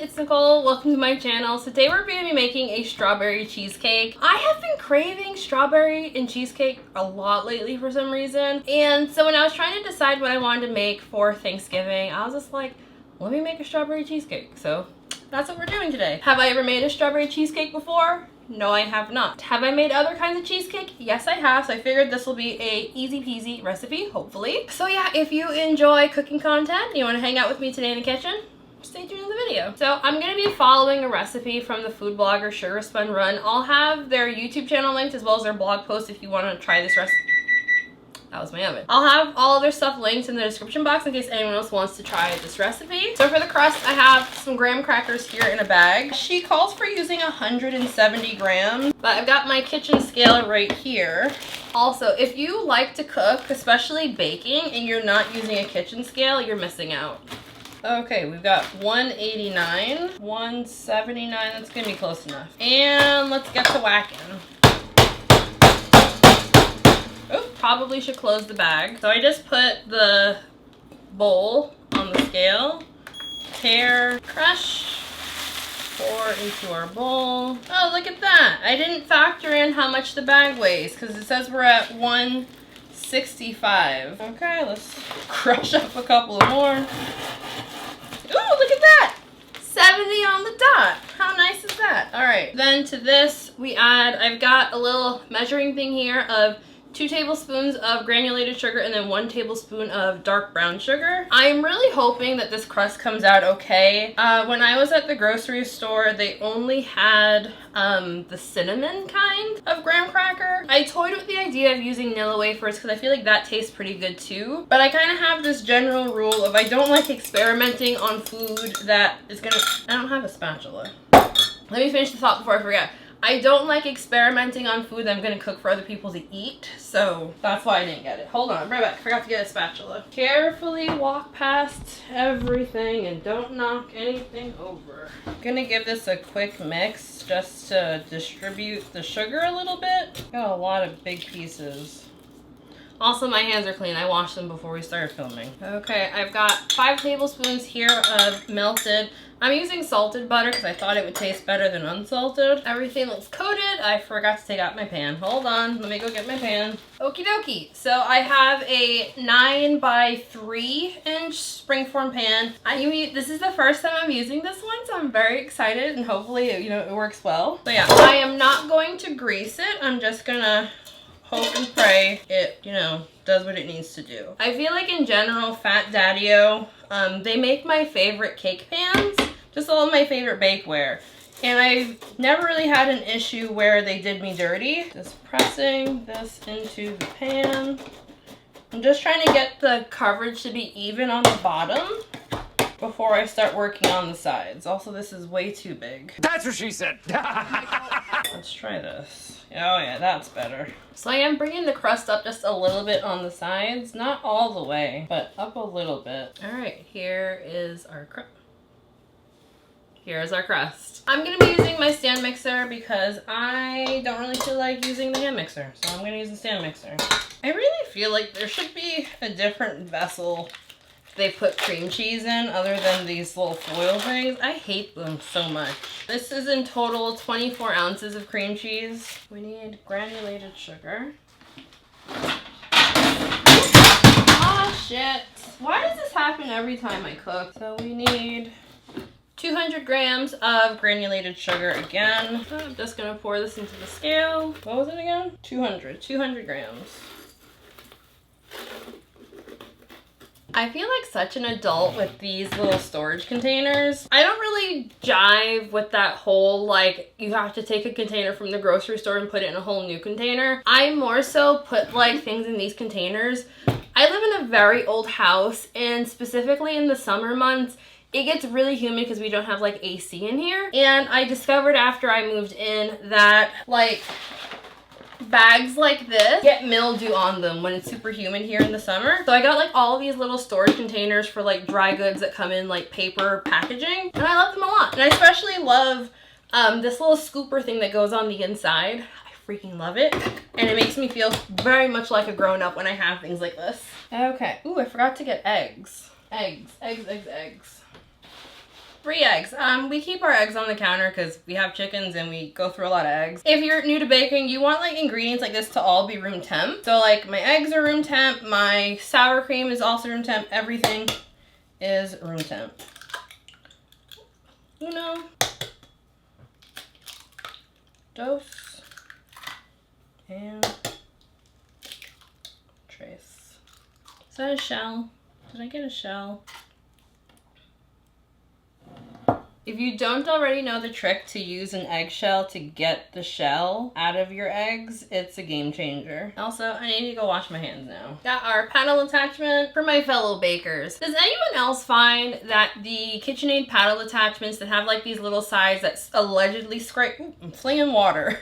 it's Nicole. Welcome to my channel. Today we're going to be making a strawberry cheesecake. I have been craving strawberry and cheesecake a lot lately for some reason. And so when I was trying to decide what I wanted to make for Thanksgiving, I was just like, let me make a strawberry cheesecake. So that's what we're doing today. Have I ever made a strawberry cheesecake before? No, I have not. Have I made other kinds of cheesecake? Yes, I have. So I figured this will be a easy peasy recipe, hopefully. So yeah, if you enjoy cooking content and you want to hang out with me today in the kitchen, stay tuned in the video. So I'm going to be following a recipe from the food blogger Sugar Spun Run. I'll have their YouTube channel linked as well as their blog post if you want to try this recipe. That was my oven. I'll have all of their stuff linked in the description box in case anyone else wants to try this recipe. So for the crust, I have some graham crackers here in a bag. She calls for using 170 grams, but I've got my kitchen scale right here. Also, if you like to cook, especially baking, and you're not using a kitchen scale, you're missing out. Okay, we've got 189, 179, that's gonna be close enough. And let's get to whacking. Probably should close the bag. So I just put the bowl on the scale, tear, crush, pour into our bowl. Oh, look at that. I didn't factor in how much the bag weighs because it says we're at 165. Okay, let's crush up a couple more. Ooh, look at that. 70 on the dot. How nice is that? All right, then to this we add, I've got a little measuring thing here of 2 tablespoons of granulated sugar and then 1 tablespoon of dark brown sugar. I'm really hoping that this crust comes out okay. When I was at the grocery store, they only had the cinnamon kind of graham cracker. I toyed with the idea of using Nilla wafers because I feel like that tastes pretty good too. But I kind of have this general rule of I don't like experimenting on food that is gonna... I don't have a spatula. Let me finish the thought before I forget. I don't like experimenting on food that I'm going to cook for other people to eat, so that's why I didn't get it. Hold on, right back. Forgot to get a spatula. Carefully walk past everything and don't knock anything over. I'm going to give this a quick mix just to distribute the sugar a little bit. Got a lot of big pieces. Also, my hands are clean. I washed them before we started filming. Okay, I've got 5 tablespoons here of melted. I'm using salted butter because I thought it would taste better than unsalted. Everything looks coated. I forgot to take out my pan. Hold on, let me go get my pan. Okie dokie. So I have a 9 by 3 inch springform pan. This is the first time I'm using this one, so I'm very excited and hopefully, it works well. So yeah, I am not going to grease it. I'm just gonna hope and pray it, does what it needs to do. I feel like in general, Fat Daddy-O, they make my favorite cake pans, just all of my favorite bakeware. And I've never really had an issue where they did me dirty. Just pressing this into the pan. I'm just trying to get the coverage to be even on the bottom before I start working on the sides. Also, this is way too big. That's what she said. Let's try this. Oh yeah, that's better. So I am bringing the crust up just a little bit on the sides. Not all the way, but up a little bit. All right, here is our crust. Here's our crust. I'm gonna be using my stand mixer because I don't really feel like using the hand mixer. So I'm gonna use the stand mixer. I really feel like there should be a different vessel they put cream cheese in other than these little foil things. I hate them so much. This is in total 24 ounces of cream cheese. We need granulated sugar. Oh shit. Why does this happen every time I cook? So we need 200 grams of granulated sugar again. I'm just gonna pour this into the scale. What was it again? 200 grams. I feel like such an adult with these little storage containers. I don't really jive with that whole, like, you have to take a container from the grocery store and put it in a whole new container. I more so put, like, things in these containers. I live in a very old house, and specifically in the summer months, it gets really humid because we don't have, like, AC in here. And I discovered after I moved in that, like, bags like this get mildew on them when it's super humid here in the summer. So I got like all of these little storage containers for like dry goods that come in like paper packaging, and I love them a lot. And I especially love this little scooper thing that goes on the inside. I freaking love it, and it makes me feel very much like a grown-up when I have things like this. Okay. Ooh, I forgot to get eggs. Eggs. 3 eggs. We keep our eggs on the counter because we have chickens and we go through a lot of eggs. If you're new to baking, you want like ingredients like this to all be room temp. So like my eggs are room temp, my sour cream is also room temp, everything is room temp. Uno, dos, and tres. Is that a shell? Did I get a shell? If you don't already know the trick to use an eggshell to get the shell out of your eggs, it's a game changer. Also, I need to go wash my hands now. Got our paddle attachment for my fellow bakers. Does anyone else find that the KitchenAid paddle attachments that have like these little sides that allegedly scrape, I'm flinging water,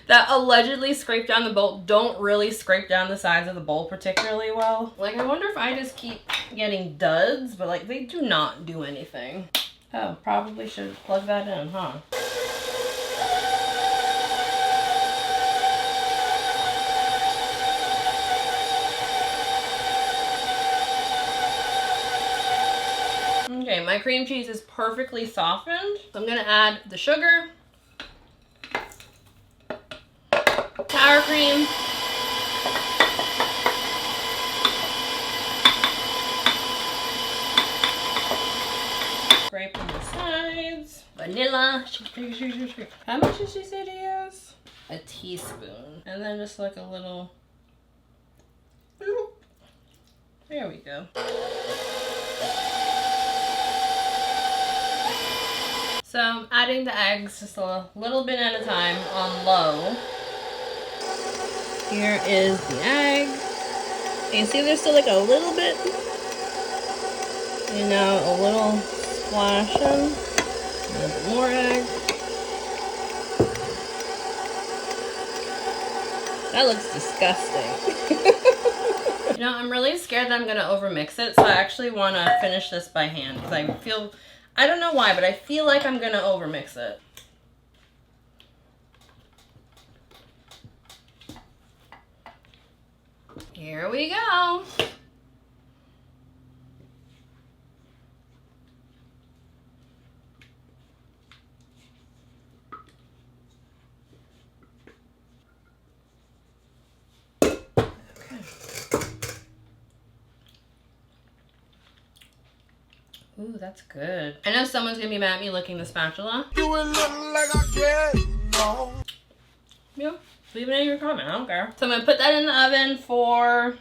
that allegedly scrape down the bowl don't really scrape down the sides of the bowl particularly well? Like, I wonder if I just keep getting duds, but like they do not do anything. Oh, probably should plug that in, huh? Okay, my cream cheese is perfectly softened. So I'm gonna add the sugar, sour cream, scrape on the sides, vanilla. How much did she say to use? A teaspoon. And then just like a little, there we go. So I'm adding the eggs just a little bit at a time on low. Here is the egg. You see there's still like a little bit, you know, a little splash in. A little bit more egg. That looks disgusting. You know, I'm really scared that I'm gonna overmix it, so I actually wanna finish this by hand because I don't know why, but I feel like I'm gonna overmix it. Here we go. Ooh, that's good. I know someone's gonna be mad at me licking the spatula. You will look like I get no. Yeah, leave it in your comment, I don't care. So I'm gonna put that in the oven for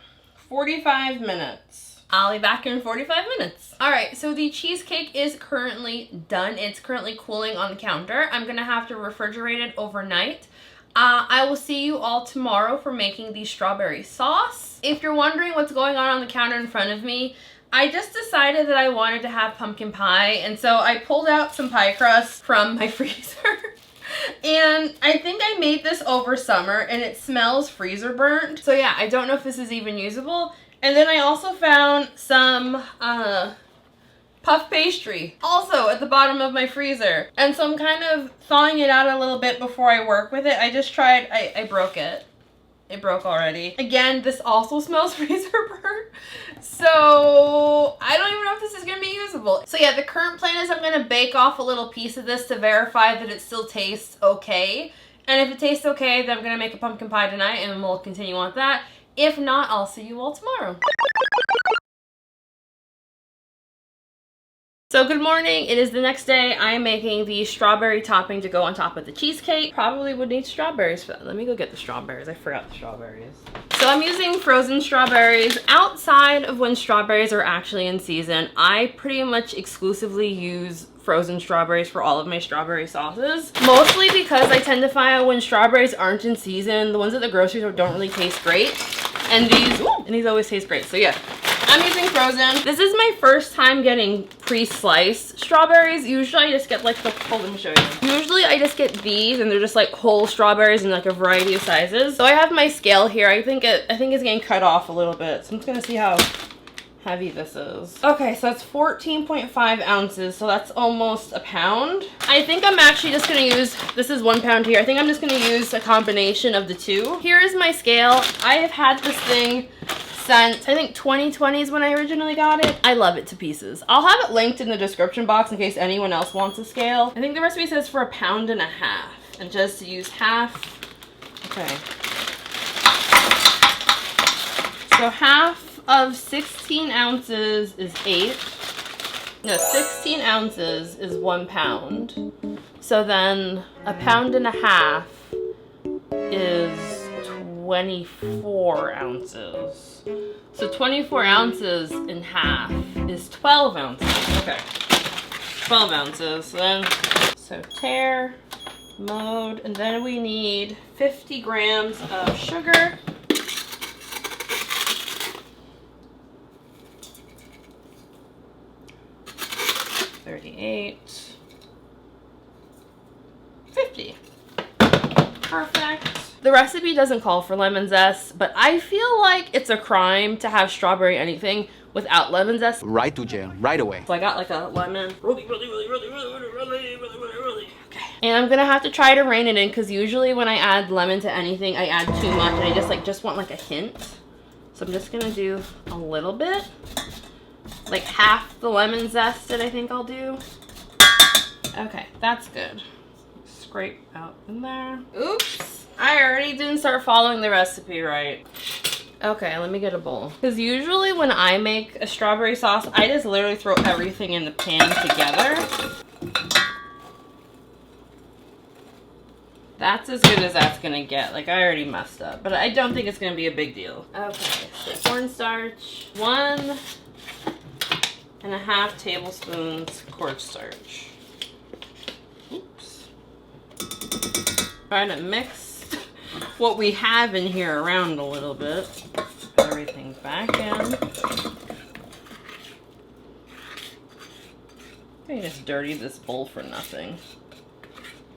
45 minutes. I'll be back in 45 minutes. All right, so the cheesecake is currently done. It's currently cooling on the counter. I'm gonna have to refrigerate it overnight. I will see you all tomorrow for making the strawberry sauce. If you're wondering what's going on the counter in front of me, I just decided that I wanted to have pumpkin pie, and so I pulled out some pie crust from my freezer. And I think I made this over summer, and it smells freezer burnt. So yeah, I don't know if this is even usable. And then I also found some puff pastry, also at the bottom of my freezer. And so I'm kind of thawing it out a little bit before I work with it. I just tried, I broke it. It broke already. Again, this also smells freezer burnt. So I don't even know if this is gonna be usable. So yeah, the current plan is I'm gonna bake off a little piece of this to verify that it still tastes okay. And if it tastes okay, then I'm gonna make a pumpkin pie tonight and we'll continue on with that. If not, I'll see you all tomorrow. So good morning, it is the next day. I am making the strawberry topping to go on top of the cheesecake. Probably would need strawberries for that. Let me go get the strawberries. I forgot the strawberries. So I'm using frozen strawberries. Outside of when strawberries are actually in season, I pretty much exclusively use frozen strawberries for all of my strawberry sauces. Mostly because I tend to find when strawberries aren't in season, the ones at the grocery store don't really taste great. And these always taste great, so yeah. I'm using frozen. This is my first time getting pre-sliced strawberries. Usually I just get like the, let me show you. Usually I just get these and they're just like whole strawberries in like a variety of sizes. So I have my scale here. I think it's getting cut off a little bit. So I'm just gonna see how heavy this is. Okay, so that's 14.5 ounces. So that's almost a pound. I think I'm actually just gonna use, this is 1 pound here. I think I'm just gonna use a combination of the two. Here is my scale. I have had this thing since I think 2020 is when I originally got it. I love it to pieces. I'll have it linked in the description box in case anyone else wants a scale. I think the recipe says for 1.5 pounds, and just to use half. Okay. So half of 16 ounces is 16 ounces is 1 pound. So then 1.5 pounds is 24 ounces. So 24 ounces in half is 12 ounces. Okay. 12 ounces. Then, so tare, mode, and then we need 50 grams of sugar. $38. $50. Perfect. The recipe doesn't call for lemon zest, but I feel like it's a crime to have strawberry anything without lemon zest. Right to jail, right away. So I got like a lemon. Okay. And I'm gonna have to try to rein it in because usually when I add lemon to anything, I add too much and I just want like a hint. So I'm just gonna do a little bit. Like half the lemon zest that I think I'll do. Okay, that's good. Scrape out in there. Oops, I already didn't start following the recipe right. Okay, let me get a bowl. Because usually when I make a strawberry sauce, I just literally throw everything in the pan together. That's as good as that's gonna get. Like, I already messed up, but I don't think it's gonna be a big deal. Okay, so cornstarch, 1.5 tablespoons cornstarch. Oops. Trying to mix what we have in here around a little bit. Put everything back in. I just dirtied this bowl for nothing.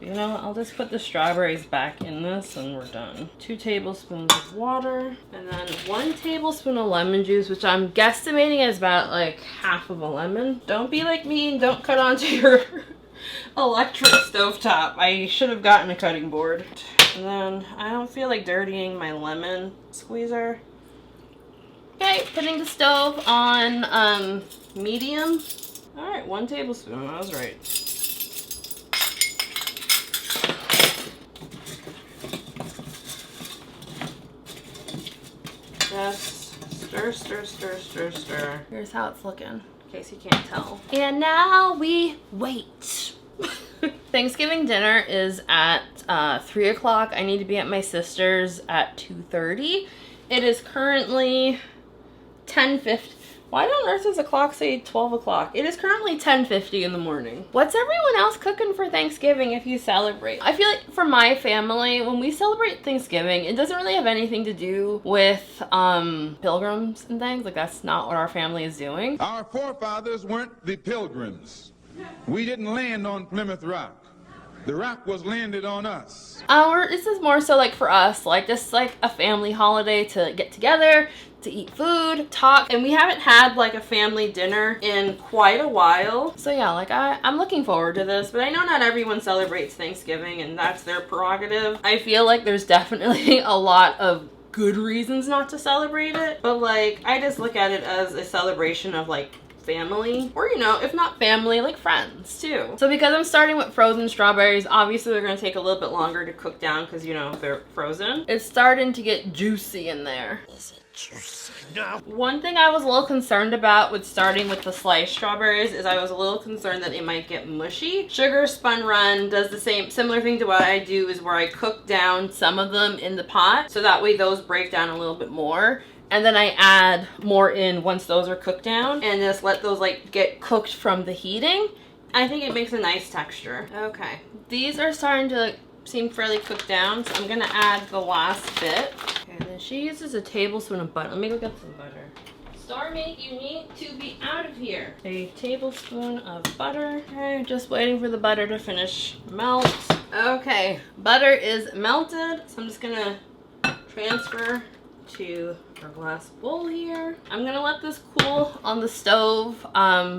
You know what? I'll just put the strawberries back in this and we're done. 2 tablespoons of water and then 1 tablespoon of lemon juice, which I'm guesstimating is about like half of a lemon. Don't be like me and don't cut onto your electric stovetop. I should have gotten a cutting board. And then I don't feel like dirtying my lemon squeezer. Okay, putting the stove on medium. All right, 1 tablespoon, I was right. Just stir, stir, stir, stir, stir. Here's how it's looking, in case you can't tell. And now we wait. Thanksgiving dinner is at 3 o'clock. I need to be at my sister's at 2:30. It is currently 10:50. Why on earth does the clock say 12 o'clock? It is currently 10:50 in the morning. What's everyone else cooking for Thanksgiving if you celebrate? I feel like for my family, when we celebrate Thanksgiving, it doesn't really have anything to do with pilgrims and things. Like, that's not what our family is doing. Our forefathers weren't the pilgrims. We didn't land on Plymouth Rock. The rock was landed on us. This is more so like for us, like just like a family holiday to get together, to eat food, talk, and we haven't had like a family dinner in quite a while. So yeah, like I'm looking forward to this, but I know not everyone celebrates Thanksgiving and that's their prerogative. I feel like there's definitely a lot of good reasons not to celebrate it, but like I just look at it as a celebration of like family, or you know, if not family, like friends too. So because I'm starting with frozen strawberries, obviously they're gonna take a little bit longer to cook down because you know they're frozen. It's starting to get juicy in there. Is it juicy? No. One thing I was a little concerned about with starting with the sliced strawberries is I was a little concerned that they might get mushy. Sugar Spun Run does the similar thing to what I do, is where I cook down some of them in the pot so that way those break down a little bit more. And then I add more in once those are cooked down and just let those like get cooked from the heating. I think it makes a nice texture. Okay, these are starting to seem fairly cooked down, so I'm gonna add the last bit. Okay, and then she uses a tablespoon of butter. Let me go get some butter. Starmate, you need to be out of here. A tablespoon of butter. Okay, just waiting for the butter to finish melt. Okay, butter is melted, so I'm just gonna transfer into our glass bowl here. I'm gonna let this cool on the stove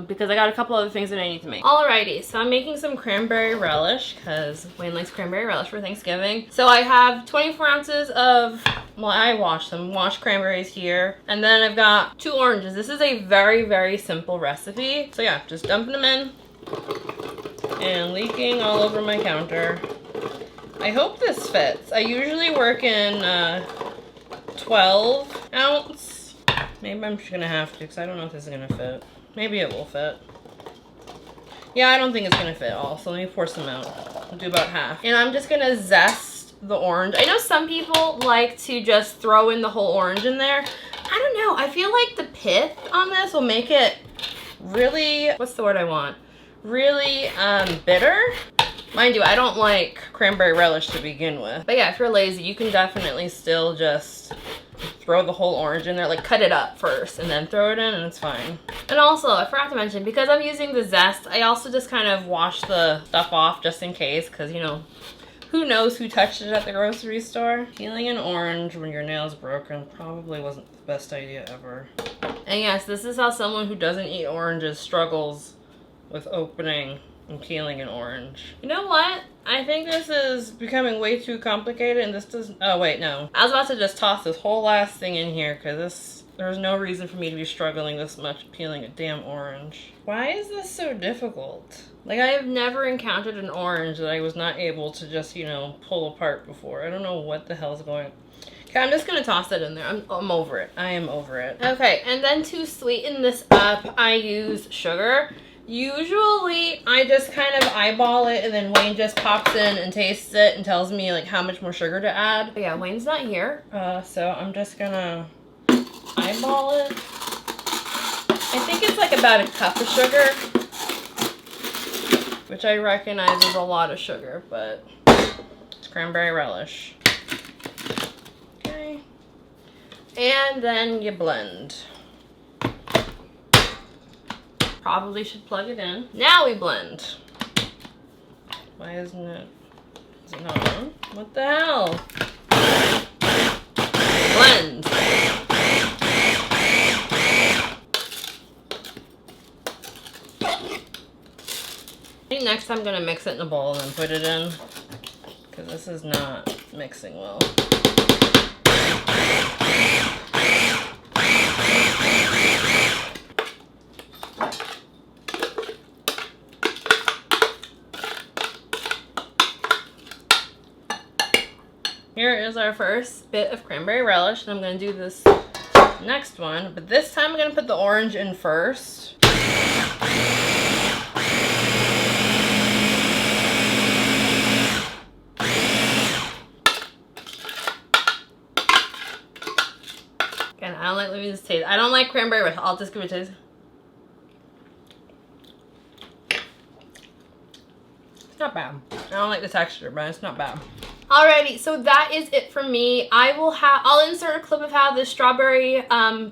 because I got a couple other things that I need to make. Alrighty, so I'm making some cranberry relish because Wayne likes cranberry relish for Thanksgiving. So I have 24 ounces of, well, I washed cranberries here. And then I've got 2 oranges. This is a very, very simple recipe. So yeah, just dumping them in and leaking all over my counter. I hope this fits. I usually work in 12 ounce. Maybe I'm just gonna have to because I don't know if this is gonna fit. Maybe it will fit. Yeah, I don't think it's gonna fit all, so let me pour some out. I'll do about half. And I'm just gonna zest the orange. I know some people like to just throw in the whole orange in there. I don't know, I feel like the pith on this will make it really, what's the word I want? Really bitter. Mind you, I don't like cranberry relish to begin with. But yeah, if you're lazy, you can definitely still just throw the whole orange in there, like cut it up first and then throw it in and it's fine. And also, I forgot to mention, because I'm using the zest, I also just kind of wash the stuff off just in case, because you know, who knows who touched it at the grocery store. Peeling an orange when your nail's broken probably wasn't the best idea ever. And yes, this is how someone who doesn't eat oranges struggles with opening and peeling an orange. You know what? I think this is becoming way too complicated and this doesn't, oh wait, no. I was about to just toss this whole last thing in here because there's no reason for me to be struggling this much peeling a damn orange. Why is this so difficult? Like, I have never encountered an orange that I was not able to just, you know, pull apart before. I don't know what the hell's going on. Okay, I'm just gonna toss that in there. I'm over it. I am over it. Okay, and then to sweeten this up, I use sugar. Usually, I just kind of eyeball it and then Wayne just pops in and tastes it and tells me like how much more sugar to add. But yeah, Wayne's not here, so I'm just gonna eyeball it. I think it's like about a cup of sugar, which I recognize is a lot of sugar, but it's cranberry relish. Okay, and then you blend. Probably should plug it in. Now we blend. Why isn't it? Is it not on? What the hell? Blend. I think next I'm gonna mix it in a bowl and then put it in, because this is not mixing well. Here is our first bit of cranberry relish, and I'm going to do this next one, but this time I'm going to put the orange in first. Again, I don't like, let me just taste. I don't like cranberry relish. I'll just give it a taste. It's not bad. I don't like the texture, but it's not bad. Alrighty, so that is it for me. I'll insert a clip of how the strawberry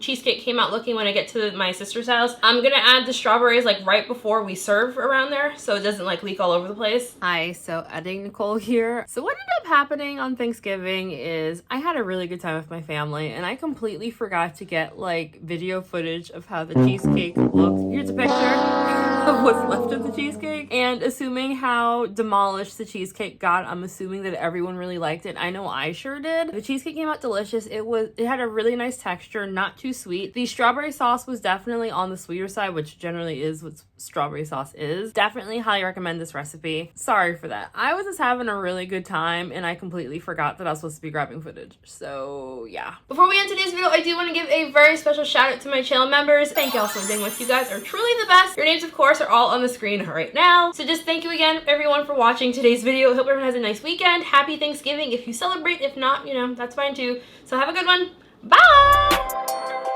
cheesecake came out looking when I get to my sister's house. I'm gonna add the strawberries like right before we serve around there so it doesn't like leak all over the place. Hi, so editing Nicole here. So what ended up happening on Thanksgiving is I had a really good time with my family and I completely forgot to get like video footage of how the cheesecake looked. Here's a picture of what's left of the cheesecake, and assuming how demolished the cheesecake got, I'm assuming that everyone really liked it. I know I sure did. The cheesecake came out delicious. It had a really nice texture, not too sweet. The strawberry sauce was definitely on the sweeter side, which generally is what strawberry sauce is. Definitely highly recommend this recipe. Sorry for that. I was just having a really good time and I completely forgot that I was supposed to be grabbing footage. So yeah. Before we end today's video, I do want to give a very special shout out to my channel members. Thank you all for being with. You guys are truly the best. Your names, of course, are all on the screen right now. So just thank you again, everyone, for watching today's video. I hope everyone has a nice weekend. Happy Thanksgiving if you celebrate. If not, you know, that's fine too. So have a good one. Bye!